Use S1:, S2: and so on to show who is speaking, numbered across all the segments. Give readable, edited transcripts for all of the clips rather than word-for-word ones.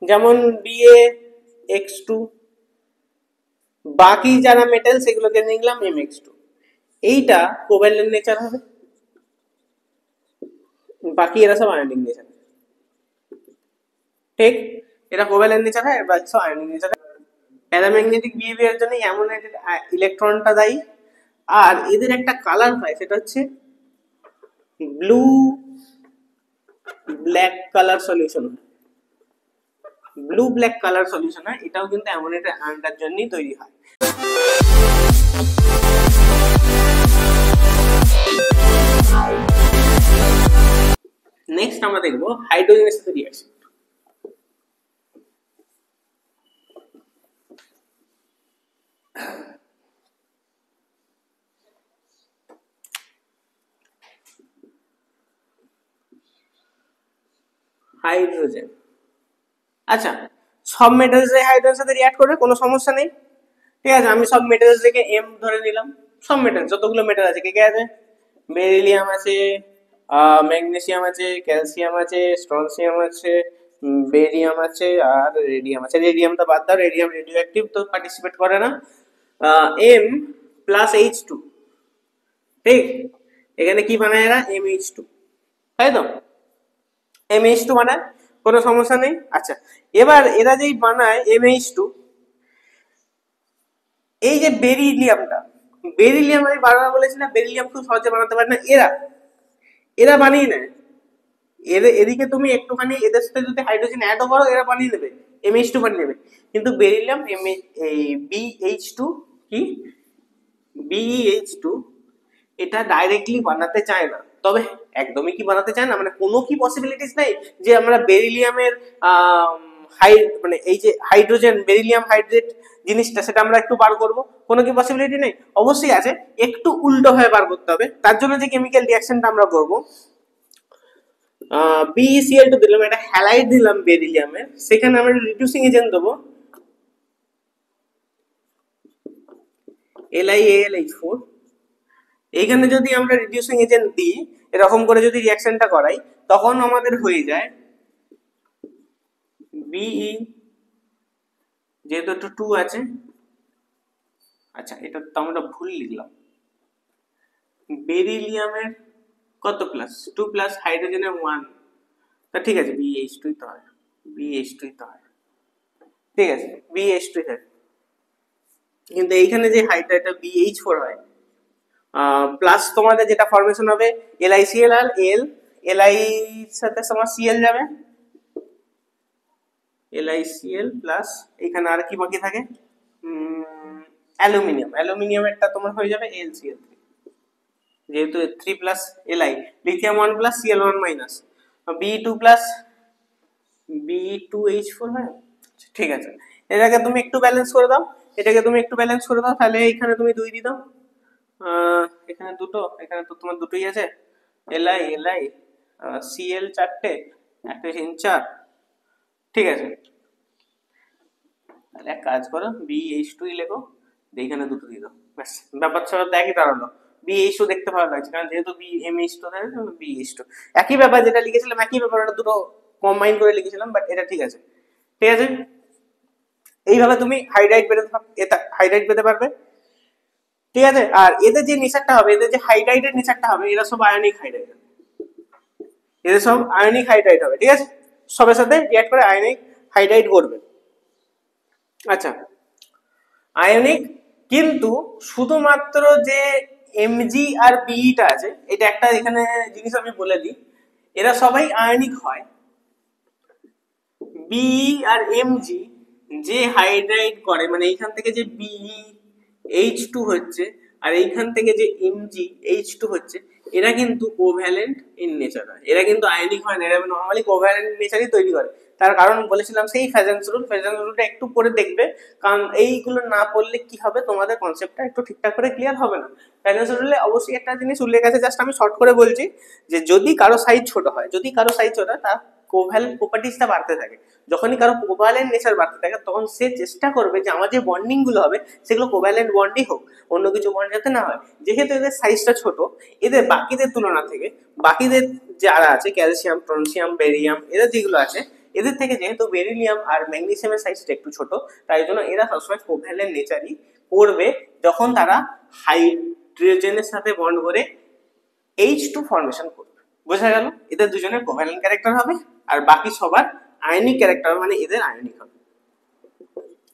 S1: যেমন BaX2, বাকি যারা মেটাল সেগুলোকে লিখলাম MX2। এইটা কোভ্যালেন্ট নেচার হবে, বাকি এরা সব আয়নিক নেচার। ঠিক, এরা কোভ্যালেন্ট নেচার হয়, বাকি সব আয়নিক নেচার। প্যারাম্যাগনেটিক বিহেভিয়ারের জন্য এমন ইলেকট্রনটা দায়ী। আর এদের একটা কালার হয়, সেটা হচ্ছে blue black colour solution. Blue black colour solution হয়, এটাও কিন্তু অ্যামোনিয়াম আয়নটার জন্যই তৈরি হয়। নেক্সট আমরা দেখবো হাইড্রোজেনের সাথে রিঅ্যাকশন। হাইড্রোজেন, আচ্ছা সব মেটালস হাইড্রোজেনের সাথে রিঅ্যাক্ট করবে, কোনো সমস্যা নেই। ঠিক আছে, আমি সব মেটালস থেকে এম ধরে নিলাম। সব মেটাল, যতগুলো মেটাল আছে, কে কে আছে? বেরিলিয়াম আছে, ম্যাগনেসিয়াম আছে, ক্যালসিয়াম আছে, স্ট্রনসিয়াম আছে, বেরিয়াম আছে, আর রেডিয়াম আছে। রেডিয়ামটা বাদ দাও, রেডিয়াম রেডিও অ্যাক্টিভ, তো পার্টিসিপেট করে না। এম প্লাস H2, ঠিক, এখানে কি বানায় এরা? MH2, তাই তো? MH2 বানায়, কোনো সমস্যা নেই। আচ্ছা, এবার এরা যেই বানায় MH2, এই যে বেরিলিয়ামটা, বেরিলিয়াম আমি বারবার বলেছি না, বেরিলিয়াম খুব সহজে বানাতে পারে না, এরা বানিয়ে নেয়। এদিকে তুমি একটুখানি এদের সাথে যদি হাইড্রোজেন অ্যাডও করো, এরা বানিয়ে নেবে, MH2 বানিয়ে নেবে। কিন্তু বেরিলিয়াম এই BH2 কি BeH2 এটা ডাইরেক্টলি বানাতে চায় না। তবে একদমই কি বানাতে চায় না, মানে কোনো কি পসিবিলিটিস নেই যে আমরা বেরিলিয়ামের মানে এই যে হাইড্রোজেন বেরিলিয়াম হাইড্রেট জিনিসটা, সেটা আমরা একটু বার করব? কোনো কি পসিবিলিটি নেই? অবশ্যই আছে, একটু উল্টো হয়ে বার করতে হবে। তার জন্য যে কেমিক্যাল রিঅ্যাকশনটা আমরা করব, BeCl2 দিলাম, একটা হ্যালাইড দিলাম বেরিলিয়ামের, সেখানে আমরা রিডিউসিং এজেন্ট দেবো LiAlH4। এইখানে যদি আমরা রিডিউসিং এজেন্ট দিই, এরকম করে যদি রিঅ্যাকশনটা করাই, তখন আমাদের হয়ে যায় Be, যেহেতু একটু 2 আছে, আচ্ছা এটা তো আমরা ভুল লিখলাম, বেরিলিয়ামের কত প্লাস? 2 প্লাস, হাইড্রোজেনের 1, তা ঠিক আছে BH2 তো হয়, BH2 তো হয়, ঠিক আছে BH2 হয়। কিন্তু এইখানে যে হাইড্রোজেনটা BH4 হয়, প্লাস তোমাদের যেটা ফরমেশন হবে LiCl আর Li সাথে তোমার Cl যাবে, LiCl প্লাস এখানে আর কি বাকি থাকে? অ্যালুমিনিয়াম, অ্যালুমিনিয়ামেরটা তোমার হয়ে যাবে AlCl3, যেহেতু 3 plus Li, lithium 1 plus Cl1 minus, Be2 plus B2H4 হয়। ঠিক আছে, এটাকে তুমি একটু ব্যালেন্স করে দাও, এটাকে তুমি একটু ব্যালেন্স করে দাও, তাহলে এখানে তুমি 2 দিয়ে দাও, এখানে দুটো, এখানে তো তোমার দুটোই আছে, Li Cl 4টে, একটা 3 4, ঠিক আছে। তাহলে এক কাজ করো, BH2 লেখো, এইখানে দুটো দিয়ে দাও, ব্যাস ব্যাপার স্যাপার একই দাঁড়ালো। BH2 দেখতে ভালো লাগছে, কারণ যেহেতু MH2 BH2 একই ব্যাপার, যেটা লিখেছিলাম একই ব্যাপার, ওটা দুটো কম্বাইন করে লিখেছিলাম, বাট এটা ঠিক আছে, ঠিক আছে। এইভাবে তুমি হাইড্রাইড পেতে পারবে, ঠিক আছে। আর এদের যে নেচারটা হবে, এদের যে হাইড্রাইডের নেচারটা হবে, এরা সব আয়নিক হাইড্রাইড, এদের সব আয়নিক হাইড্রাইড হবে, ঠিক আছে, সবের সাথে রিঅ্যাক্ট করে আয়নিক হাইড্রাইড করবে। আচ্ছা, আয়নিক, কিন্তু শুধুমাত্র যে Mg আর Be টা আছে, এটা একটা এখানে জিনিস আমি বলে দিই, এরা সবাই আয়নিক হয়। Be আর Mg যে হাইড্রাইড করে, মানে এইখান থেকে যে BeH2 হচ্ছে আর এইখান থেকে যে MgH2 হচ্ছে, এরা কিন্তু কোভ্যালেন্ট ইন নেচার হয়, এরা কিন্তু আয়নিক হয় না, এরা নরমালি কোভ্যালেন্ট নেচারই তৈরি করে। তার কারণ বলেছিলাম সেই ফ্যাজেন্স রুলটা একটু পরে দেখবে, কারণ এইগুলো না পড়লে কি হবে, তোমাদের কনসেপ্টটা একটু ঠিকঠাক করে ক্লিয়ার হবে না। ফ্যাজেন্স রুলে অবশ্যই একটা জিনিস উল্লেখ আছে, জাস্ট আমি শর্ট করে বলছি, যে যদি কারো সাইজ ছোট হয়, তার কোভ্যালেন্ট প্রপার্টিসটা বাড়তে থাকে। যখনই কারো কোভ্যালেন্ট নেচার বাড়তে থাকে, তখন সে চেষ্টা করবে যে আমার যে বন্ডিং গুলো হবে, সেগুলো কোভ্যালেন্ট বন্ডই হোক, অন্য কিছু বন্ড যাতে না হয়। যেহেতু এদের সাইজটা ছোট, এদের বাকিদের তুলনা থেকে, বাকিদের যারা আছে ক্যালসিয়াম, ট্রনসিয়াম, বেরিয়াম, এদের যেগুলো আছে, এদের থেকে যেহেতু বেরিলিয়াম আর ম্যাগনেসিয়ামের সাইজটা একটু ছোট, তাই জন্য এরা সবসময় কোভ্যালেন্ট নেচারই করবে যখন তারা হাইড্রোজেনের সাথে বন্ড করে H2 ফর্মেশন করবে। বোঝা গেল? এদের দুজনের কোভ্যালেন্ট ক্যারেক্টার হবে আর বাকি সবার আয়নিক ক্যারেক্টার, মানে এদের আয়নিক হবে।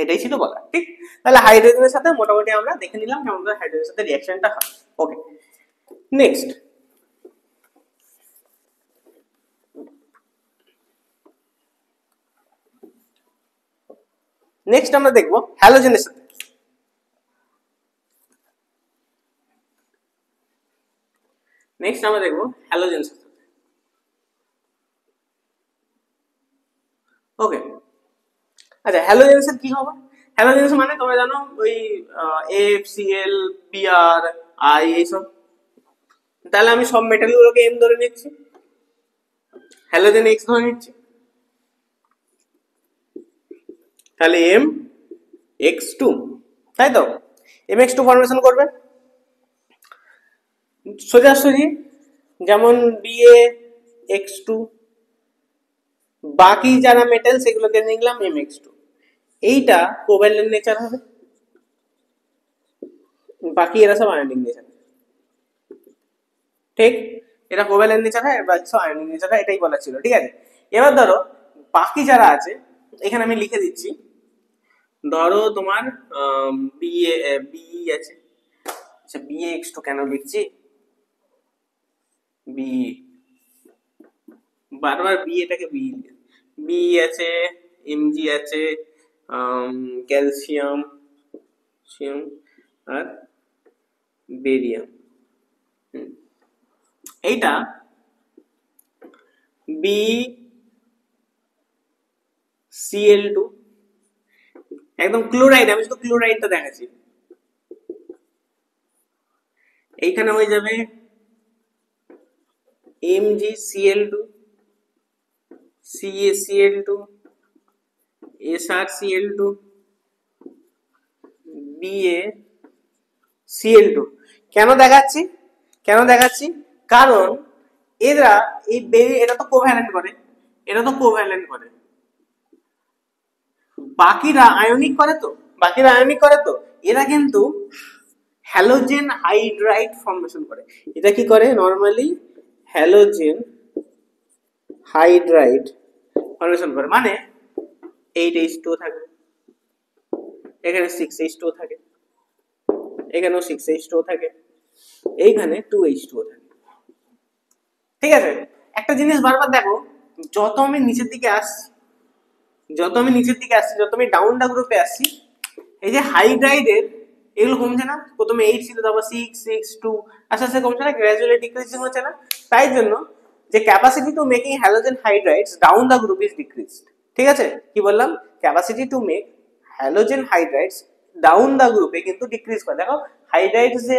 S1: এটাই ছিল বলা, ঠিক? তাহলে হাইড্রোজেনের সাথে মোটামুটি আমরা দেখে নিলাম কেমন করে হাইড্রোজেনের সাথে রিঅ্যাকশনটা হয়। ওকে, নেক্সট আমরা দেখব হ্যালোজেনের সাথে। নেক্সট আমরা দেখব হ্যালোজেনের সাথে। ওকে, আচ্ছা হ্যালোজেনের সাথে কি হবে? হ্যালোজেনের মানে তোমরা জানো ওই AFCl Br I এইসব। তাহলে আমি সব মেটালগুলোকে M ধরে নিচ্ছি, হ্যালোজেন X ধরে নিচ্ছি, তাহলে MX2, তাই তো? MX2 ফর্মেশন করবে সোজাসুজি, যেমন BaX2, বাকি যারা মেটাল সেগুলোকে নিলাম MX2। এইটা কোভ্যালেন্ট নেচার হবে, বাকি এরা সব আয়নিক নেচার। ঠিক, এটা কোভ্যালেন্ট নেচার হয়, বাকি সব আয়নিক নেচার হয়, এটাই বলা ছিল। ঠিক আছে, এবার ধরো বাকি যারা আছে এখানে আমি লিখে দিচ্ছি। ধরো তোমার বি আছে, আচ্ছা BaX2 কেন লিখছি, বি বারবার এটাকে বি আছে, Mg আছে, ক্যালসিয়াম আর বেরিয়াম। এইটা BCl2, একদম ক্লোরাইড, আমি শুধু ক্লোরাইডটা দেখাচ্ছি। এইখানে হয়ে যাবে MgCl2, CaCl2, SrCl2, BaCl2। কেন দেখাচ্ছি, কারণ এরা এটা তো কোভ্যালেন্ট করে, বাকিরা আয়নিক করে তো এরা কিন্তু হ্যালোজেন হাইড্রাইড ফর্মেশন করে। এটা কি করে নরমালি? হ্যালোজেন হাইড্রাইড ফর্মেশন করে, মানে 8H2 থাকে, এখানে 6H2 থাকে, এখানেও 6H2 থাকে, এইখানে 2H2 থাকে। ঠিক আছে, একটা জিনিস বারবার দেখো, যত আমি নিচের দিকে আসছি, যত আমি ডাউন দা গ্রুপে আসছি, এই যে হাইড্রাইডের এগুলো কমছে না? প্রথমে 8 ছিল, তারপর 6, 6, 2, আস্তে আস্তে কমছে না? গ্র্যাজুয়ালি ডিক্রিজিং হচ্ছে না? তাই জন্য যে capacity to making halogen hydrides down the group is decreased. ঠিক আছে, কি বললাম? Capacity to make halogen hydrides down the গ্রুপে কিন্তু ডিক্রিজ করে। দেখো হাইড্রাইডস যে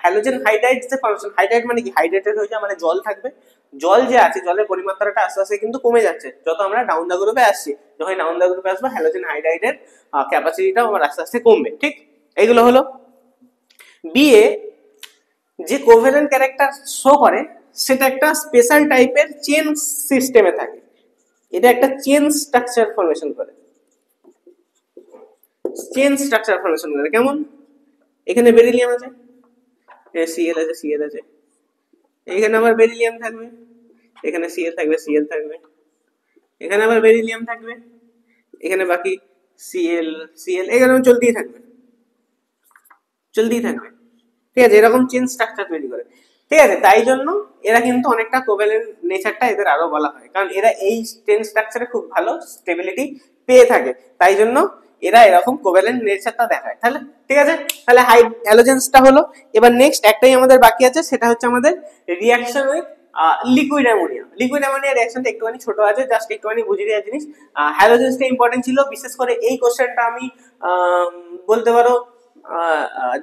S1: হ্যালোজেন হাইড্রাইডস যে ফাংশন, হাইড্রাইড মানে কি? হাইড্রেটেড হয়ে যায় মানে জল থাকবে, জল যে আছে জলের পরিমাত্রাটা আস্তে আস্তে কিন্তু কমে যাচ্ছে যত আমরা ডাউন দা গ্রুপে আসছি। যখন ডাউন দা গ্রুপে আসবো হ্যালোজেন হাইড্রাইডের ক্যাপাসিটিটাও আমার আস্তে আস্তে কমবে। ঠিক, এইগুলো হলো বিএ যে কোভ্যালেন্ট ক্যারেক্টার শো করে, সেটা একটা স্পেশাল টাইপের চেন সিস্টেমে থাকে। এটা একটা চেন স্ট্রাকচার ফর্মেশন করে। কেমন? এখানে বেরিলিয়াম আছে, Cl আছে, এখানে আবার বেরিলিয়াম থাকবে, এখানে Cl থাকবে, এখানে আবার বেরিলিয়াম থাকবে, এখানে বাকি Cl এখানে চলতেই থাকবে। ঠিক আছে, এরকম চেন স্ট্রাকচার তৈরি করে। ঠিক আছে, তাই জন্য এরা কিন্তু অনেকটা কোভ্যালেন্ট নেচারটা এদের আরো বলা হয়, কারণ এরা এই চেন স্ট্রাকচারে খুব ভালো স্টেবিলিটি পেয়ে থাকে, তাই জন্য এরা এরকম কোভ্যালেন্ট নেচারটা দেখায়। তাহলে ঠিক আছে, তাহলে হ্যালোজেন্সটা হলো। এবার নেক্সট একটাই আমাদের বাকি আছে, সেটা হচ্ছে আমাদের রিঅ্যাকশন উইথ লিকুইড অ্যামোনিয়া। রিঅ্যাকশনটা একটুখানি ছোট আছে, জাস্ট একটুখানি বুঝিয়ে দেওয়ার জিনিস। হ্যালোজেন্সটা ইম্পর্টেন্ট ছিল, বিশেষ করে এই কোশ্চেনটা আমি বলতে পারো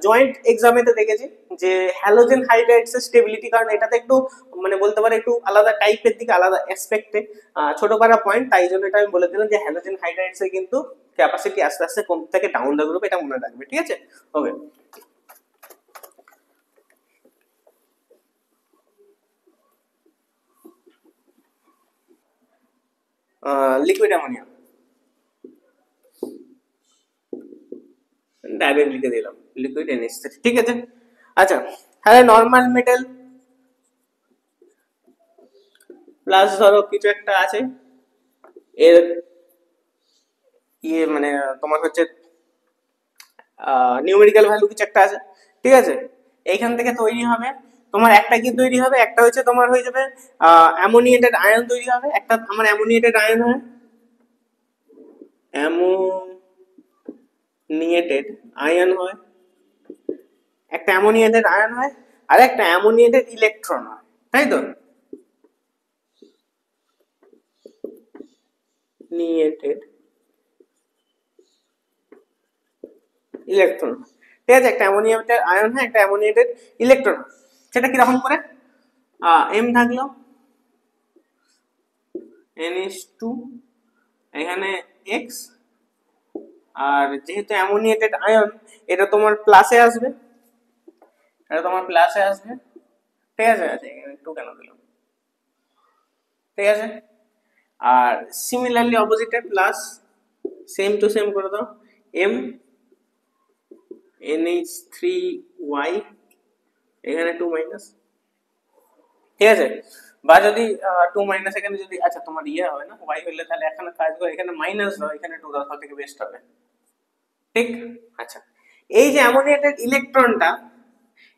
S1: জয়েন্ট এক্সামেতে দেখেছি যে হ্যালোজেন হাইড্রাইডস এর স্টেবিলিটি, কারণ এটাতে একটু মানে বলতে পারো একটু আলাদা টাইপের দিকে, আলাদা অ্যাসপেক্টে ছোট করা পয়েন্ট, তাই জন্য এটা আমি বলে দিলাম যে হ্যালোজেন হাইড্রাইডস এর কিন্তু ক্যাপাসিটি আস্তে আস্তে কমতে থাকে ডাউন দ্য গ্রুপ, এটা মনে রাখবে। ঠিক আছে, ওকে। লিকুইড অ্যামোনিয়া, ডাইরেক্ট লিখে দিলাম লিকুইড NH3, ঠিক আছে। আচ্ছা, তাহলে নর্মাল মেটাল প্লাস ধরো কিছু একটা আছে, এর মানে তোমার হচ্ছে নিউমেরিক্যাল ভ্যালু কিছু একটা আছে, ঠিক আছে। এইখান থেকে তৈরি হবে তোমার একটা কি তৈরি হবে, একটা হচ্ছে তোমার হয়ে যাবে অ্যামোনিয়েটেড আয়ন তৈরি হবে, একটা আমার অ্যামোনিয়েটেড আয়ন হয়, অ্যামোনিয়েটেড আয়ন হয়, একটা অ্যামোনিয়েটেড আয়ন হয়, আর একটা অ্যামোনিয়েটেড ইলেকট্রন হয়, তাই তো, নিয়েটেড ইলেকট্রন, ঠিক আছে। একটা অ্যামোনিয়েটেড আয়ন হয়, একটা অ্যামোনিয়েটেড ইলেকট্রন। সেটা কিরকম করে, এম থাকলো NH2, এখানে X, আর যেহেতু অ্যামোনিয়েটেড আয়ন এটা তোমার প্লাসে আসবে, এটা তোমার প্লাসে আসবে, ঠিক আছে। আচ্ছা এখানে একটু কেন দিলাম, ঠিক আছে। আর সিমিলারলি অপোজিটে প্লাস, সেম টু সেম করে দাও, M NH3Y, এখানে 2 মাইনাস, ঠিক আছে। বা যদি 2 মাইনাস এখানে যদি, আচ্ছা তোমার ইয়ে হবে না Y হলে, তাহলে এখানে কাজ করে এখানে মাইনাস দাও, এখানে 2 দাও, থেকে বেস্ট হবে, ঠিক। আচ্ছা, এই যে অ্যামোনিয়েটেড ইলেকট্রনটা,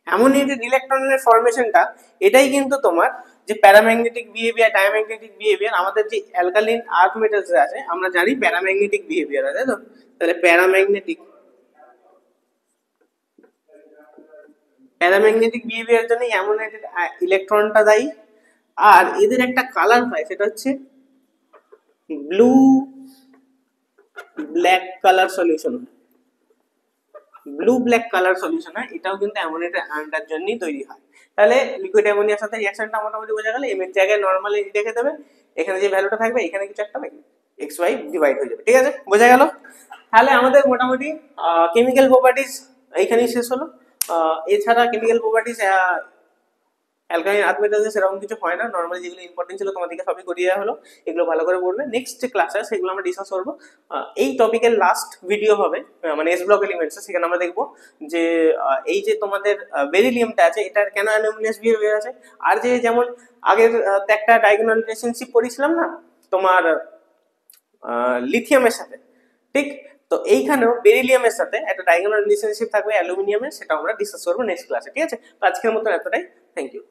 S1: অ্যামোনিয়েটেড ইলেকট্রনের ফরমেশনটা, এটাই কিন্তু তোমার যে প্যারাম্যাগনেটিক বিহেভিয়ার, ডায়াম্যাগনেটিক বিহেভিয়ার, আমাদের যে অ্যালকালিন আর্থ মেটালস আছে আমরা জানি প্যারাম্যাগনেটিক বিহেভিয়ার আছে, তো তাহলে প্যারাম্যাগনেটিক বিহেভিয়ার জন্য অ্যামোনিয়েটেড ইলেকট্রনটা দায়ী। আর এদের একটা কালার হয়, সেটা হচ্ছে blue black colour solution, blue black colour solution হয়, এটাও কিন্তু অ্যামোনিয়েটেড আয়নটার জন্যই তৈরি হয়। তাহলে লিকুইড অ্যামোনিয়ার সাথে রিঅ্যাকশনটা মোটামুটি বোঝা গেল। এম এর জায়গায় নরমালি রেখে দেবে, এখানে যে ভ্যালুটা থাকবে এখানে কিছু একটা XY ডিভাইড হয়ে যাবে, ঠিক আছে, বোঝা গেল। তাহলে আমাদের মোটামুটি কেমিক্যাল প্রপার্টিজ এইখানেই শেষ হলো। এছাড়া কেমিক্যাল প্রপার্টিজ অ্যালকালাইন আর্থ মেটালসে সেরকম কিছু হয় না, নরমালি যেগুলো ইম্পর্টেন্ট ছিল তোমাদেরকে সবই করিয়ে দেওয়া হলো, এগুলো ভালো করে পড়বে। নেক্সট যে ক্লাসে সেগুলো আমরা ডিসকাস করবো। এই টপিকের লাস্ট ভিডিও হবে মানে এস ব্লক এলিমেন্টস, সেখানে আমরা দেখবো যে এই যে তোমাদের বেরিলিয়ামটা আছে এটার কেন অ্যানোমালিয়াস বিহেভিয়ার আছে, আর যে যেমন আগের একটা ডায়াগোনাল রিলেশনশিপ পড়েছিলাম না তোমার লিথিয়ামের সাথে, ঠিক। তো এইখানেও বেরিলিয়ামের সাথে একটা ডায়াগোনাল রিলেশনশিপ থাকবে অ্যালুমিনিয়ামের, সেটা আমরা ডিসকাস করবো নেক্সট ক্লাসে, ঠিক আছে। তো আজকের মতো এতটাই, থ্যাংক ইউ।